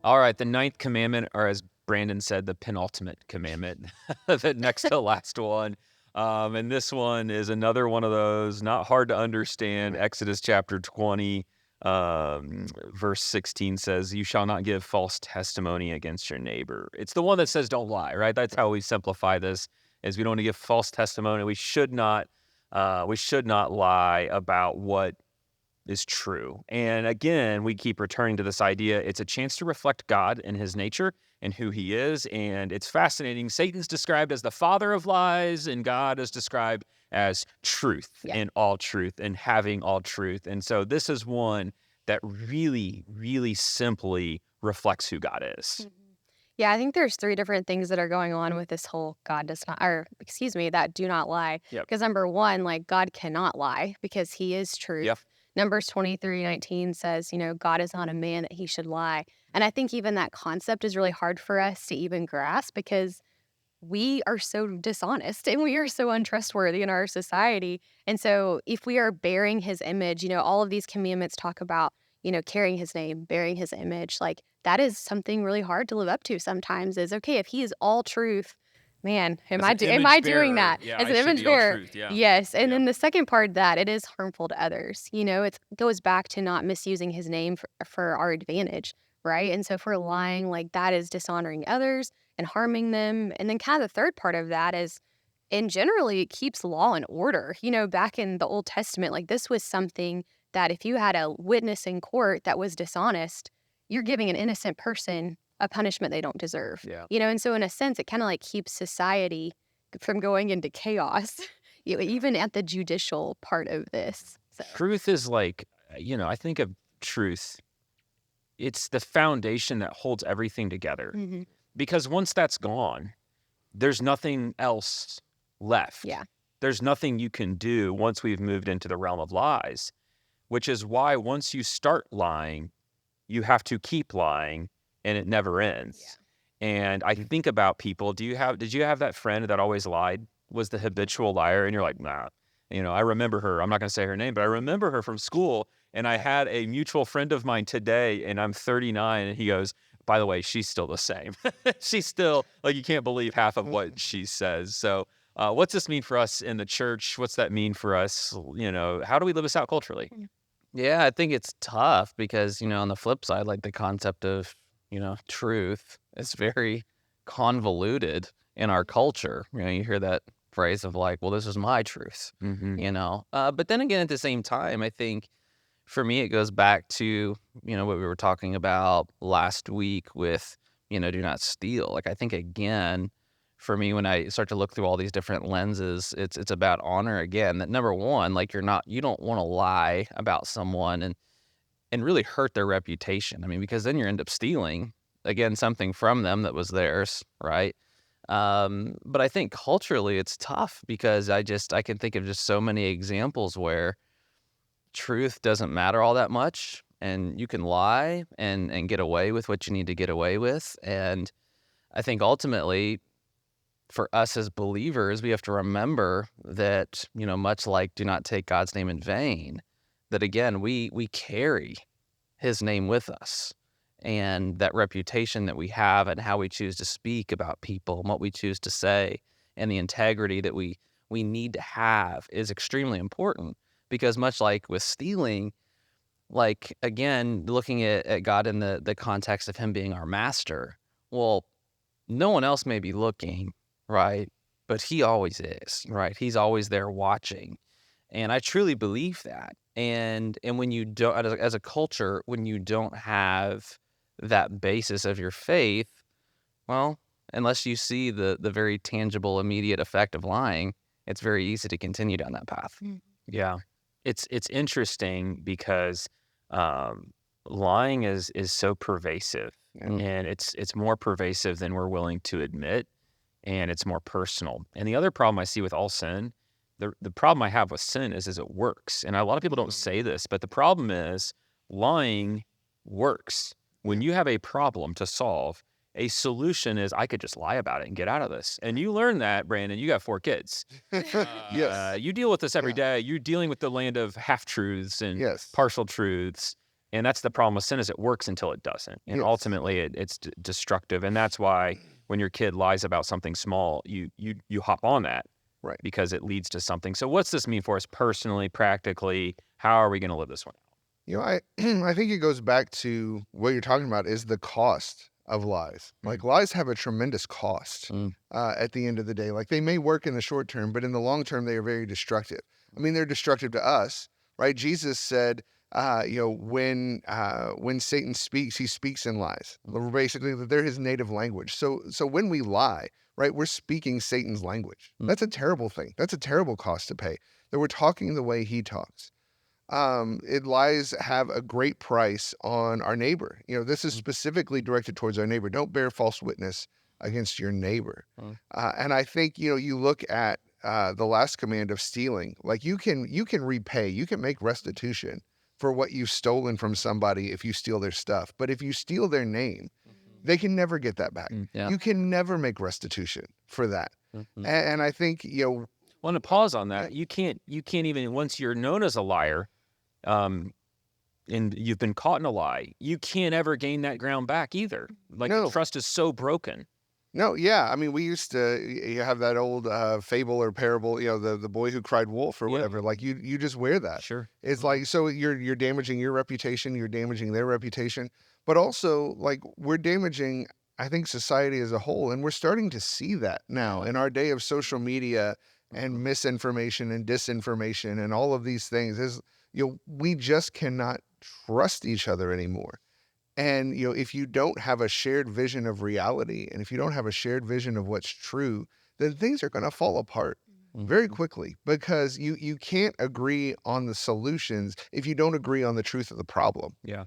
All right, the ninth commandment, or as Brandon said, the penultimate commandment, the next to last one. And this one is another one of those, not hard to understand. Exodus chapter 20, verse 16 says, "You shall not give false testimony against your neighbor." It's the one that says don't lie, right? That's how we simplify this, is we don't want to give false testimony. We should not lie about what is true. And again, we keep returning to this idea. It's a chance to reflect God and his nature and who he is. And it's fascinating. Satan's described as the father of lies, and God is described as truth Yeah. and all truth and having all truth. And so this is one that really, really simply reflects who God is. Mhm. Yeah, I think there's three different things that are going on with this whole God does not, or excuse me, that do not lie. Yep. Because number one, like God cannot lie because he is truth. Yep. Numbers 23:19 says, God is not a man that he should lie. And I think even that concept is really hard for us to even grasp because we are so dishonest and we are so untrustworthy in our society. And so if we are bearing his image, all of these commandments talk about, carrying his name, bearing his image, like that is something really hard to live up to sometimes is okay, if he is all truth, man, am As I an am I image doing bearer, that yeah, as I an should image be all bearer? truth. Yeah. Yes. And Yeah. then the second part that it is harmful to others. It goes back to not misusing his name for our advantage, right? And so if we're lying, like that is dishonoring others and harming them. And then kind of the third part of that is, and generally it keeps law and order. Back in the Old Testament, like this was something that if you had a witness in court that was dishonest, you're giving an innocent person a punishment they don't deserve. Yeah. And so in a sense, it kind of like keeps society from going into chaos, even at the judicial part of this. So Truth is like, I think of truth. It's the foundation that holds everything together. mhm. Because once that's gone, there's nothing else left. Yeah. There's nothing you can do once we've moved into the realm of lies, which is why once you start lying, you have to keep lying and it never ends. And I think about people, did you have that friend that always lied, was the habitual liar? And you're like, nah, I remember her. I'm not going to say her name, but I remember her from school. And I had a mutual friend of mine today, and I'm 39, and he goes, by the way, she's still the same. She's still, like, you can't believe half of what she says. So what's this mean for us in the church? What's that mean for us? How do we live this out culturally? Yeah, I think it's tough because, on the flip side, like the concept of, truth is very convoluted in our culture. You hear that phrase of like, well, this is my truth, Mm-hmm. But then again, at the same time, I think for me, it goes back to, what we were talking about last week with, do not steal. Like, I think again, for me, when I start to look through all these different lenses, it's about honor again. That number one, like you don't want to lie about someone and really hurt their reputation. I mean, because then you end up stealing again something from them that was theirs, right? But I think culturally it's tough because I can think of just so many examples where truth doesn't matter all that much, and you can lie and get away with what you need to get away with. And I think ultimately, for us as believers, we have to remember that, much like do not take God's name in vain, that again, we carry his name with us. And that reputation that we have and how we choose to speak about people and what we choose to say and the integrity that we need to have is extremely important. Because much like with stealing, like, again, looking at God in the context of him being our master, well, no one else may be looking, right? But he always is, right? He's always there watching. And I truly believe that. And when you don't, as a culture, when you don't have that basis of your faith, well, unless you see the very tangible, immediate effect of lying, it's very easy to continue down that path. Yeah. It's interesting because lying is so pervasive, Mm. and it's more pervasive than we're willing to admit, and it's more personal. And the other problem I see with all sin, the problem I have with sin is it works. And a lot of people don't say this, but the problem is lying works. When you have a problem to solve, a solution is I could just lie about it and get out of this. And you learn that, Brandon. You got 4 kids. Yes. You deal with this every Yeah. day. You're dealing with the land of half-truths and Yes. partial truths. And that's the problem with sin, is it works until it doesn't. And Yes. ultimately, it's destructive. And that's why when your kid lies about something small, you hop on that. Right. Because it leads to something. So what's this mean for us personally, practically? How are we going to live this one out? You know, I think it goes back to what you're talking about is the cost of lies. Like, lies have a tremendous cost at the end of the day. Like, they may work in the short term, but in the long term, they are very destructive. I mean, they're destructive to us, right? Jesus said, when Satan speaks, he speaks in lies. Basically, they're his native language. So when we lie, right, we're speaking Satan's language. That's a terrible thing. That's a terrible cost to pay. That we're talking the way he talks. Lies have a great price on our neighbor. You know, this is specifically directed towards our neighbor. Don't bear false witness against your neighbor. And I think, you look at the last command of stealing. Like, you can repay, you can make restitution for what you've stolen from somebody if you steal their stuff. But if you steal their name, they can never get that back. You can never make restitution for that. And I think, Well, to pause on that, you can't even, once you're known as a liar, and you've been caught in a lie, you can't ever gain that ground back either. Like, No. the trust is so broken. No, yeah. I mean, we used to you have that old fable or parable, the boy who cried wolf or Yeah. whatever. Like, you just wear that. Sure. It's like, so you're damaging your reputation, you're damaging their reputation, but also, like, we're damaging, I think, society as a whole, and we're starting to see that now in our day of social media and misinformation and disinformation and all of these things. We just cannot trust each other anymore. And, if you don't have a shared vision of reality, and if you don't have a shared vision of what's true, then things are going to fall apart very quickly, because you can't agree on the solutions if you don't agree on the truth of the problem. Yeah.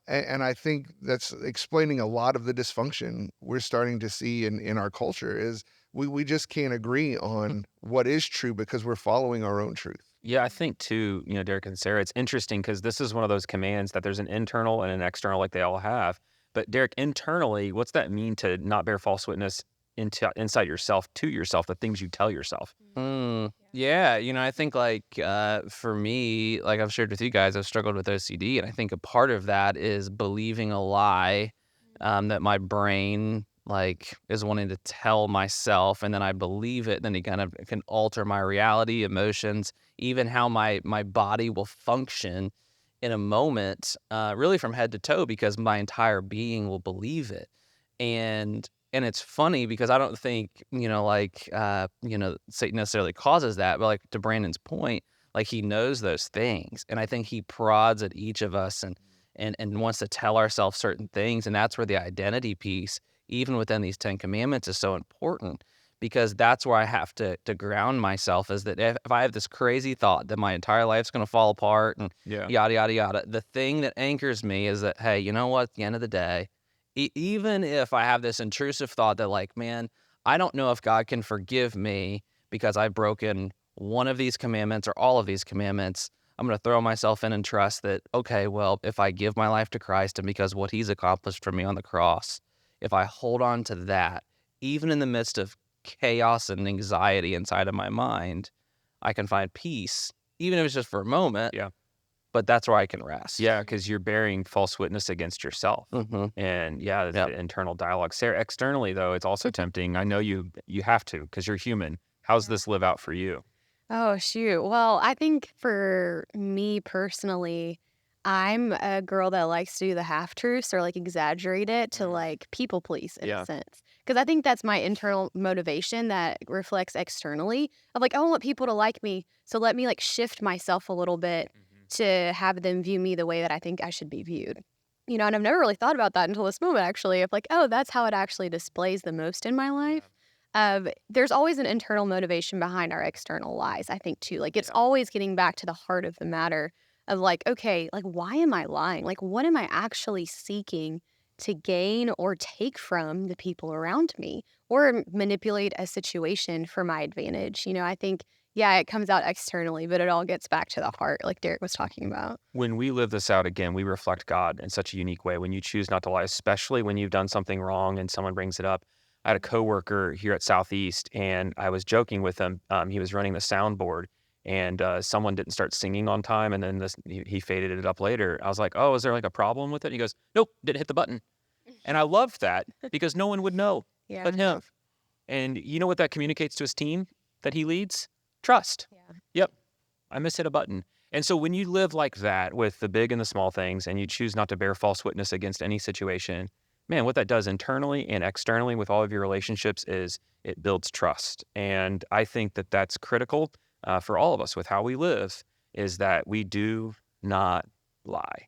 And I think that's explaining a lot of the dysfunction we're starting to see in our culture is we just can't agree on what is true because we're following our own truth. Yeah, I think too, Derek and Sarah, it's interesting because this is one of those commands that there's an internal and an external, like they all have. But Derek, internally, what's that mean to not bear false witness inside yourself, to yourself, the things you tell yourself? Yeah, I think, like, for me, like I've shared with you guys, I've struggled with OCD, and I think a part of that is believing a lie that my brain, like, is wanting to tell myself, and then I believe it, then it kind of can alter my reality, emotions, even how my body will function in a moment, really from head to toe, because my entire being will believe it. And it's funny because I don't think, Satan necessarily causes that, but, like, to Brandon's point, like, he knows those things. And I think he prods at each of us and wants to tell ourselves certain things. And that's where the identity piece, even within these 10 commandments, is so important, because that's where I have to ground myself, is that if I have this crazy thought that my entire life's going to fall apart and yada, yada, yada, the thing that anchors me is that, hey, you know what, at the end of the day, even if I have this intrusive thought that, like, man, I don't know if God can forgive me because I've broken one of these commandments or all of these commandments, I'm going to throw myself in and trust that, okay, well, if I give my life to Christ and because what he's accomplished for me on the cross, if I hold on to that, even in the midst of chaos and anxiety inside of my mind, I can find peace, even if it's just for a moment. Yeah. But that's where I can rest. Yeah, because you're bearing false witness against yourself. And the internal dialogue. Sarah, externally, though, it's also tempting. I know you have to, because you're human. How's this live out for you? Oh, shoot. Well, I think for me personally, I'm a girl that likes to do the half truths or, like, exaggerate it to, like, people please in a sense. Because I think that's my internal motivation that reflects externally of, like, I want people to like me. So let me, like, shift myself a little bit to have them view me the way that I think I should be viewed. And I've never really thought about that until this moment, actually, of, like, oh, that's how it actually displays the most in my life. There's always an internal motivation behind our external lies, I think, too. Like, it's always getting back to the heart of the matter of, like, okay, like, why am I lying? Like, what am I actually seeking to gain or take from the people around me or manipulate a situation for my advantage. I think, yeah, it comes out externally, but it all gets back to the heart, like Derek was talking about. When we live this out again, we reflect God in such a unique way. When you choose not to lie, especially when you've done something wrong and someone brings it up. I had a coworker here at Southeast, and I was joking with him. He was running the soundboard, and someone didn't start singing on time, and then he faded it up later. I was like, "Oh, is there like a problem with it?" He goes, "Nope, didn't hit the button." And I loved that because no one would know but Yeah. him. And you know what that communicates to his team that he leads? Trust. Yeah. Yep, I mishit a button. And so when you live like that with the big and the small things, and you choose not to bear false witness against any situation, man, what that does internally and externally with all of your relationships is it builds trust. And I think that that's critical for all of us with how we live, is that we do not lie.